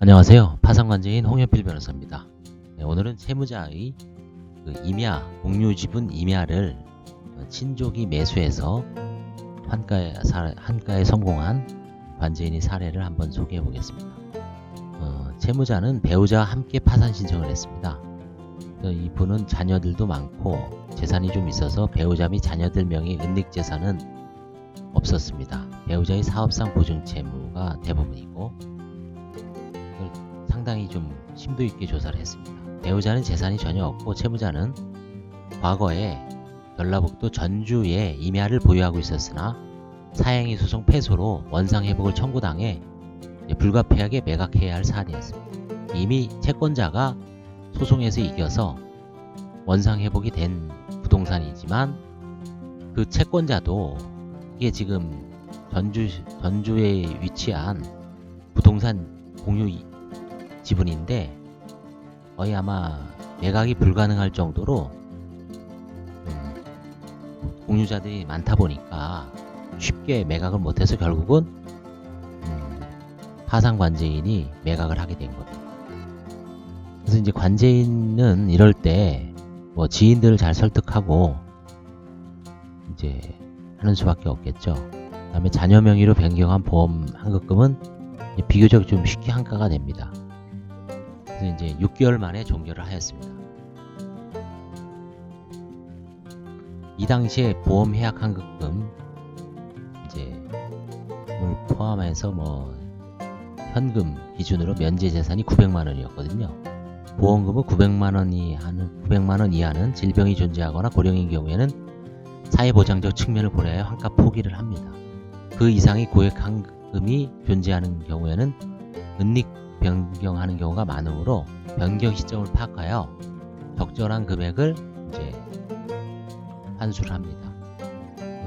안녕하세요. 파산관제인 홍현필 변호사입니다. 네, 오늘은 채무자의 임야, 공유지분 임야를 친족이 매수해서 환가에 성공한 관제인의 사례를 한번 소개해 보겠습니다. 채무자는 배우자와 함께 파산 신청을 했습니다. 이분은 자녀들도 많고 재산이 좀 있어서 배우자 및 자녀들 명의 은닉 재산은 없었습니다. 배우자의 사업상 보증 채무가 대부분이고 상당히 좀 심도 있게 조사를 했습니다. 배우자는 재산이 전혀 없고 채무자는 과거에 전라북도 전주에 임야를 보유하고 있었으나 사행위 소송 패소로 원상회복을 청구당해 불가피하게 매각해야 할 사안이었습니다. 이미 채권자가 소송에서 이겨서 원상회복이 된 부동산이지만 그 채권자도 이게 지금 전주에 위치한 부동산 공유 지분인데 거의 아마 매각이 불가능할 정도로 공유자들이 많다 보니까 쉽게 매각을 못해서 결국은 파산관제인이 매각을 하게 된 겁니다. 그래서 이제 관제인은 이럴 때 뭐 지인들을 잘 설득하고 이제 하는 수밖에 없겠죠. 그다음에 자녀 명의로 변경한 보험 환급금은 비교적 좀 쉽게 환가가 됩니다. 그래서 이제 6개월 만에 종결을 하였습니다. 이 당시에 보험 해약 환급금 을 포함해서 뭐 현금 기준으로 면제 재산이 900만 원이었거든요. 보험금은 900만 원 이하는 질병이 존재하거나 고령인 경우에는 사회보장적 측면을 고려하여 환가 포기를 합니다. 그 이상의 고액 환급금이 존재하는 경우에는 은닉 변경하는 경우가 많으므로 변경 시점을 파악하여 적절한 금액을 이제 환수를 합니다.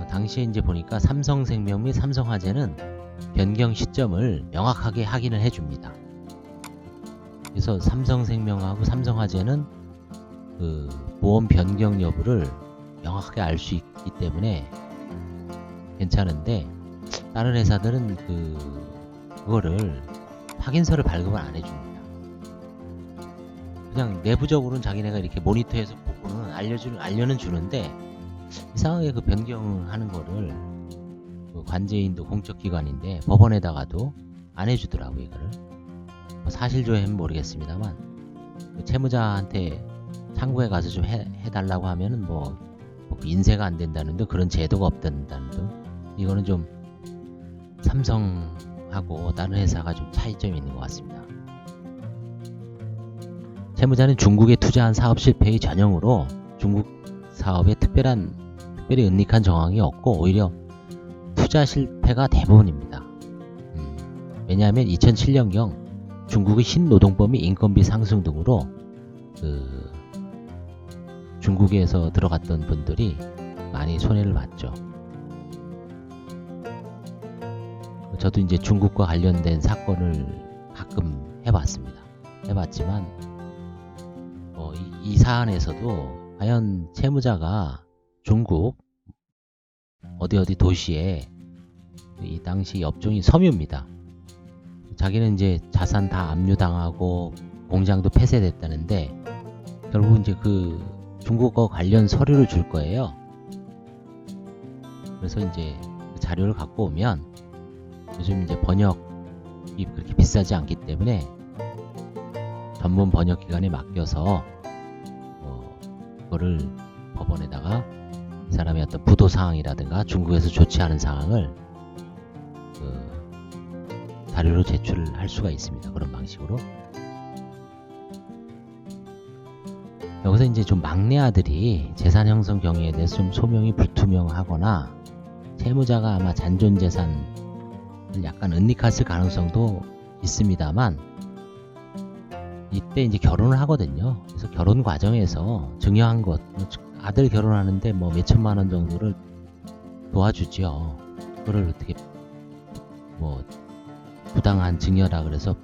당시에 이제 보니까 삼성생명 및 삼성화재는 변경 시점을 명확하게 확인을 해줍니다. 그래서 삼성생명하고 삼성화재는 그 보험 변경 여부를 명확하게 알 수 있기 때문에 괜찮은데 다른 회사들은 그거를 확인서를 발급을 안 해줍니다. 그냥 내부적으로는 자기네가 이렇게 모니터해서 보고는 알려는 주는데 이상하게 그 변경하는 거를 관제인도 공적기관인데 법원에다가도 안 해주더라고요. 이거를 뭐 사실조회는 모르겠습니다만 채무자한테 창구에 가서 좀 해달라고 하면은 뭐 인쇄가 안 된다는 등 그런 제도가 없다는 등 이거는 좀 삼성하고 다른 회사가 좀 차이점이 있는 것 같습니다. 채무자는 중국에 투자한 사업 실패의 전형으로 중국 사업에 특별히 은닉한 정황이 없고 오히려 투자 실패가 대부분입니다. 왜냐하면 2007년경 중국의 신노동법이 인건비 상승 등으로 중국에서 들어갔던 분들이 많이 손해를 봤죠. 저도 이제 중국과 관련된 사건을 가끔 해봤지만 이 사안에서도 과연 채무자가 중국 어디 도시에 이 당시 업종이 섬유입니다. 자기는 이제 자산 다 압류당하고 공장도 폐쇄됐다는데 결국 이제 그 중국어 관련 서류를 줄 거예요. 그래서 이제 그 자료를 갖고 오면 요즘 이제 번역이 그렇게 비싸지 않기 때문에 전문 번역 기관에 맡겨서 그거를 법원에다가 이 사람의 어떤 부도 사항이라든가 중국에서 좋지 않은 상황을 자료로 제출을 할 수가 있습니다. 그런 방식으로. 여기서 이제 좀 막내 아들이 재산 형성 경위에 대해서 좀 소명이 불투명하거나 채무자가 아마 잔존 재산을 약간 은닉했을 가능성도 있습니다만 이때 이제 결혼을 하거든요. 그래서 결혼 과정에서 증여한 것, 아들 결혼하는데 뭐 몇천만 원 정도를 도와주죠. 그거를 어떻게 뭐 부당한 증여라 그래서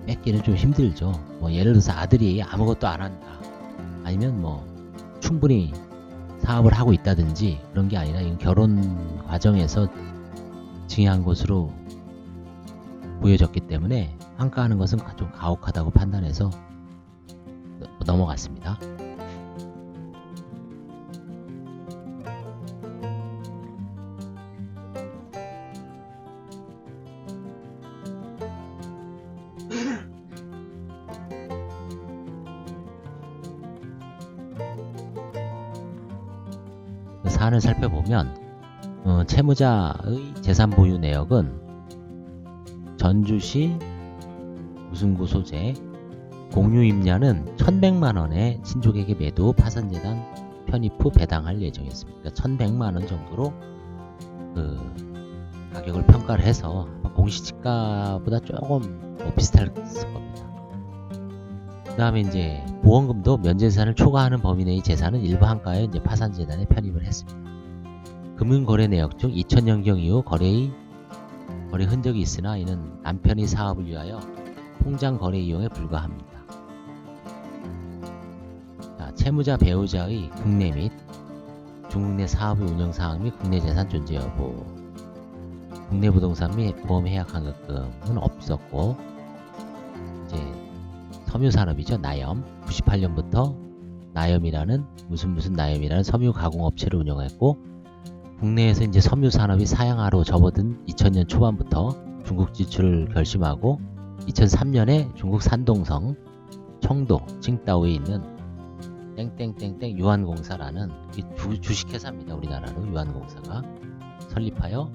뺏기는 좀 힘들죠. 뭐 예를 들어서 아들이 아무것도 안 한다. 아니면 뭐 충분히 사업을 하고 있다든지 그런 게 아니라 이건 결혼 과정에서 증여한 것으로 보여졌기 때문에 한가하는 것은 좀 가혹하다고 판단해서 넘어갔습니다. 그 사안을 살펴보면 채무자의 재산 보유 내역은 전주시 무승구 소재 공유 임야는 1100만원에 친족에게 매도 파산재단 편입 후 배당할 예정이었습니다. 그러니까 1100만원 정도로 그 가격을 평가를 해서 공시지가보다 조금 비슷할 겁니다. 그 다음에 이제 보험금도 면제재산을 초과하는 범위 내의 재산은 일부 한가에 이제 파산재단에 편입을 했습니다. 금융거래 내역 중 2000년경 이후 거래 흔적이 있으나 이는 남편이 사업을 위하여 통장 거래 이용에 불과합니다. 자, 채무자 배우자의 국내 및 중국 내 사업의 운영 사항 및 국내 재산 존재 여부, 국내 부동산 및 보험 해약 환급금은 없었고, 이제 섬유산업이죠. 나염 98년부터 나염이라는 무슨 나염이라는 섬유 가공업체를 운영했고, 국내에서 이제 섬유산업이 사양화로 접어든 2000년 초반부터 중국 진출을 결심하고 2003년에 중국 산동성 청도 칭다오에 있는 땡땡땡땡 유한공사라는 주식회사입니다. 우리나라로 유한공사가 설립하여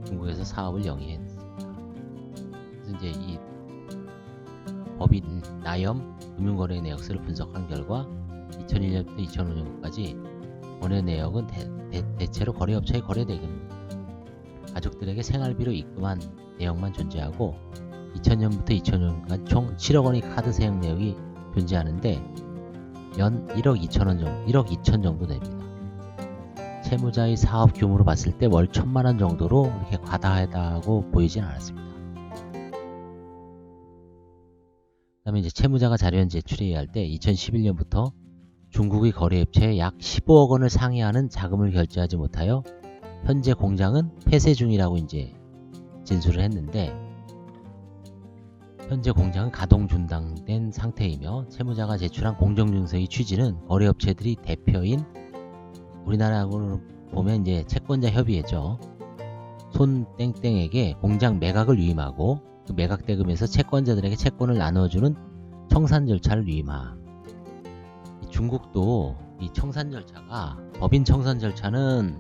중국에서 사업을 영위했습니다. 그래서 이제 이 법인 나염 금융거래 내역서를 분석한 결과 2001년부터 2005년까지 거래 내역은 대체로 거래업체의 거래대금입니다. 가족들에게 생활비로 입금한 내역만 존재하고 2000년부터 2005년간 총 7억 원의 카드 사용 내역이 존재하는데 연 1억 2천 정도 됩니다. 채무자의 사업 규모로 봤을 때 월 1000만원 정도로 이렇게 과다하다고 보이진 않았습니다. 그 다음에 이제 채무자가 자료현 제출해야 할 때 2011년부터 중국의 거래업체에 약 15억 원을 상회하는 자금을 결제하지 못하여 현재 공장은 폐쇄 중이라고 이제 진술을 했는데, 현재 공장은 가동 중단된 상태이며 채무자가 제출한 공정증서의 취지는 거래업체들이 대표인 우리나라로 보면 이제 채권자 협의회죠. 손땡땡에게 공장 매각을 위임하고 그 매각 대금에서 채권자들에게 채권을 나눠주는 청산 절차를 위임함. 중국도 이 청산 절차가 법인 청산 절차는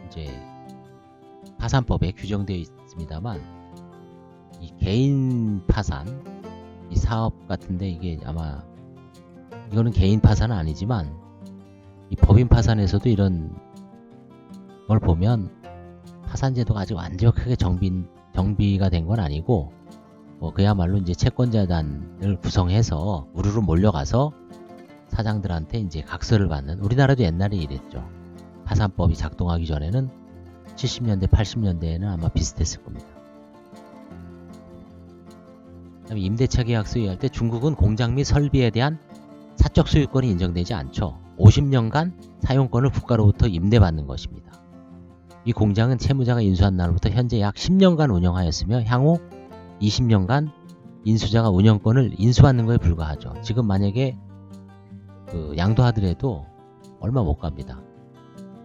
이제 파산법에 규정되어 있습니다만 이 개인 파산 이 사업 같은데 이게 아마 이거는 개인 파산은 아니지만 이 법인 파산에서도 이런 걸 보면 파산 제도가 아직 완벽하게 정비가 된 건 아니고 그야말로 이제 채권자단을 구성해서 우르르 몰려가서 사장들한테 이제 각서를 받는, 우리나라도 옛날에 이랬죠. 파산법이 작동하기 전에는 70년대 80년대에는 아마 비슷했을 겁니다. 그다음에 임대차 계약서 이해할 때 중국은 공장 및 설비에 대한 사적 소유권이 인정되지 않죠. 50년간 사용권을 국가로부터 임대받는 것입니다. 이 공장은 채무자가 인수한 날부터 현재 약 10년간 운영하였으며 향후 20년간 인수자가 운영권을 인수받는 것에 불과하죠. 지금 만약에 양도하더라도 얼마 못 갑니다.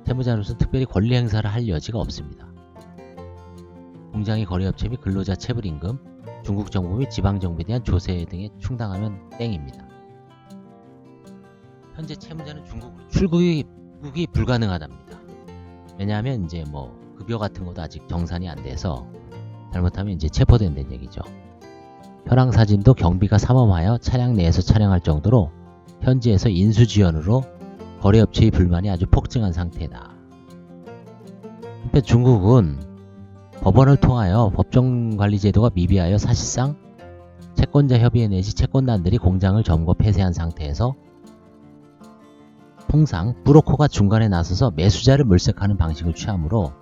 채무자로서 특별히 권리 행사를 할 여지가 없습니다. 공장의 거래업체 및 근로자 체불임금, 중국 정부 및 지방 정부에 대한 조세 등에 충당하면 땡입니다. 현재 채무자는 중국으로 출국이 불가능하답니다. 왜냐하면 이제 급여 같은 것도 아직 정산이 안 돼서 잘못하면 이제 체포된다는 얘기죠. 현황 사진도 경비가 삼엄하여 차량 내에서 촬영할 정도로 현지에서 인수지연으로 거래업체의 불만이 아주 폭증한 상태다. 한편 중국은 법원을 통하여 법정관리제도가 미비하여 사실상 채권자 협의회 내지 채권단들이 공장을 점거 폐쇄한 상태에서 통상 브로커가 중간에 나서서 매수자를 물색하는 방식을 취하므로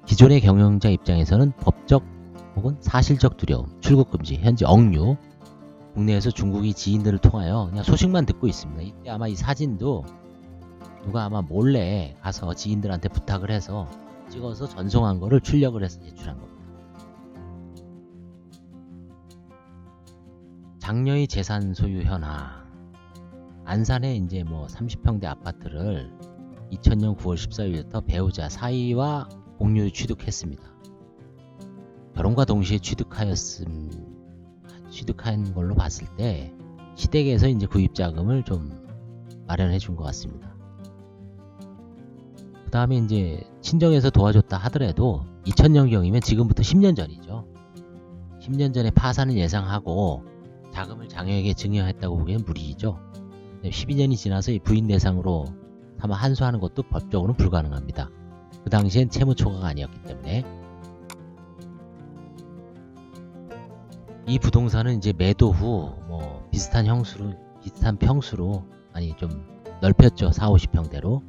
기존의 경영자 입장에서는 법적 혹은 사실적 두려움, 출국 금지, 현재 억류, 국내에서 중국이 지인들을 통하여 그냥 소식만 듣고 있습니다. 이때 아마 이 사진도 누가 아마 몰래 가서 지인들한테 부탁을 해서 찍어서 전송한 거를 출력을 해서 제출한 겁니다. 장녀의 재산 소유 현황. 안산에 이제 뭐 30평대 아파트를 2000년 9월 14일부터 배우자 사이와 공유를 취득했습니다. 결혼과 동시에 취득한 걸로 봤을 때 시댁에서 이제 구입 자금을 좀 마련해 준 것 같습니다. 그 다음에 이제 친정에서 도와줬다 하더라도 2000년경이면 지금부터 10년 전이죠. 10년 전에 파산을 예상하고 자금을 장녀에게 증여했다고 보기엔 무리이죠. 12년이 지나서 이 부인 대상으로 삼아 한수하는 것도 법적으로는 불가능합니다. 그 당시엔 채무 초과가 아니었기 때문에. 이 부동산은 이제 매도 후 뭐 비슷한 평수로 많이 좀 넓혔죠. 4, 50평대로.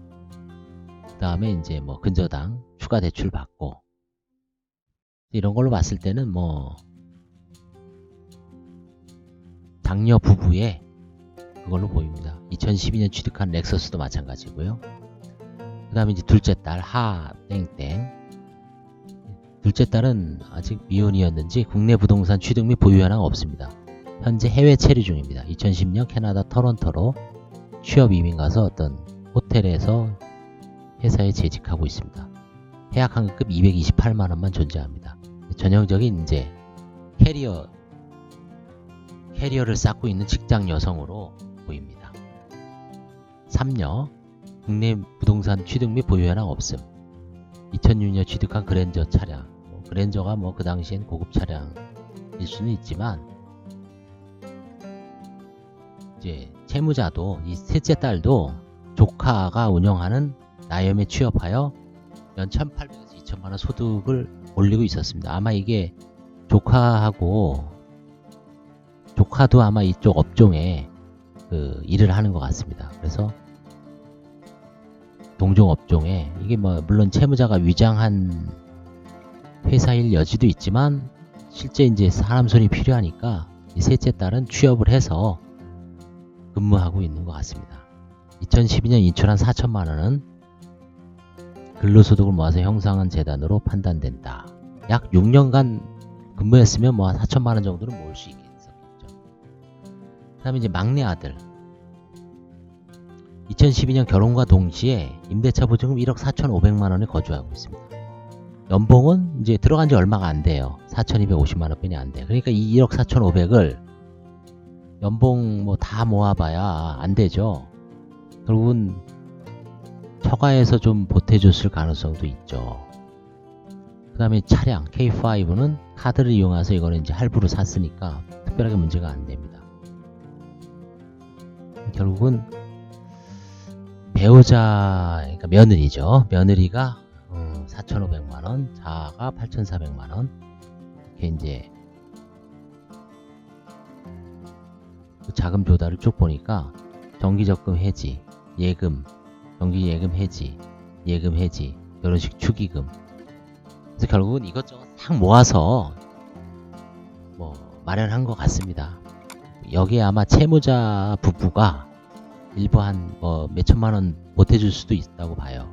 그 다음에 이제 뭐 근저당 추가 대출 받고, 이런 걸로 봤을 때는 뭐 장녀 부부의 그걸로 보입니다. 2012년 취득한 렉서스도 마찬가지고요. 그 다음에 이제 둘째 딸 하땡땡. 둘째 딸은 아직 미혼이었는지 국내 부동산 취득 및 보유 현황 없습니다. 현재 해외 체류 중입니다. 2010년 캐나다 토론토로 취업 이민 가서 어떤 호텔에서 회사에 재직하고 있습니다. 해약 환급금 228만원만 존재합니다. 전형적인 이제 캐리어를 쌓고 있는 직장 여성으로 보입니다. 3녀, 국내 부동산 취득 및 보유 현황 없음. 2006년 취득한 그랜저 차량. 그랜저가 뭐 그 당시엔 고급 차량일 수는 있지만, 이제 채무자도 이 셋째 딸도 조카가 운영하는 나염에 취업하여 연 1,800에서 2,000만원 소득을 올리고 있었습니다. 아마 이게 조카도 아마 이쪽 업종에 그 일을 하는 것 같습니다. 그래서 동종 업종에 이게 뭐 물론 채무자가 위장한 회사일 여지도 있지만, 실제 이제 사람 손이 필요하니까 이 셋째 딸은 취업을 해서 근무하고 있는 것 같습니다. 2012년 인출한 4천만원은 근로소득을 모아서 형성한 재단으로 판단된다. 약 6년간 근무했으면 뭐 4천만원 정도는 모을 수 있겠죠. 그 다음에 이제 막내 아들. 2012년 결혼과 동시에 임대차 보증금 1억 4,500만원에 거주하고 있습니다. 연봉은 이제 들어간 지 얼마가 안 돼요. 4,250만원 뿐이 안 돼요. 그러니까 이 1억 4,500을 연봉 뭐 다 모아봐야 안 되죠. 결국은 처가에서 좀 보태줬을 가능성도 있죠. 그 다음에 차량 K5는 카드를 이용해서 이거는 이제 할부로 샀으니까 특별하게 문제가 안 됩니다. 결국은 배우자, 그러니까 며느리죠. 며느리가 4,500만원, 자가 8,400만원. 이렇게 이제 그 자금 조달을 쭉 보니까 정기적금 해지, 예금, 정기 예금 해지, 결혼식 축의금. 그래서 결국은 이것저것 딱 모아서 뭐 마련한 것 같습니다. 여기에 아마 채무자 부부가 일부 한 뭐 몇천만원 보태줄 수도 있다고 봐요.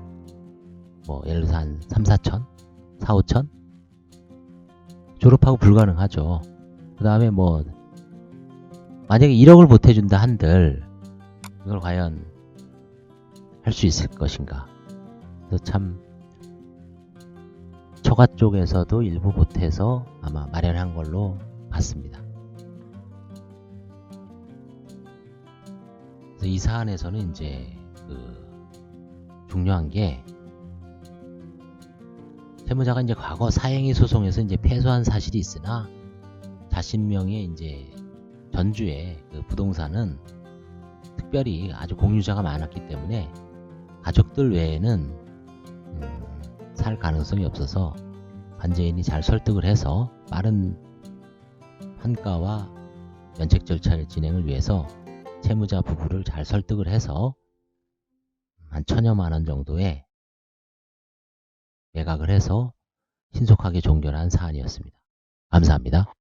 뭐 예를 들어서 한 3, 4천? 4, 5천? 졸업하고 불가능하죠. 그 다음에 뭐 만약에 1억을 보태준다 한들 이걸 과연 할 수 있을 것인가. 그래서 참 처가 쪽에서도 일부 보태서 아마 마련한 걸로 봤습니다. 그래서 이 사안에서는 이제 중요한 게, 채무자가 이제 과거 사행위 소송에서 이제 패소한 사실이 있으나 자신 명의 이제 전주의 그 부동산은 특별히 아주 공유자가 많았기 때문에 가족들 외에는 살 가능성이 없어서 관제인이 잘 설득을 해서 빠른 환가와 면책 절차의 진행을 위해서 채무자 부부를 잘 설득을 해서 한 1,000여만원 정도의 매각을 해서 신속하게 종결한 사안이었습니다. 감사합니다.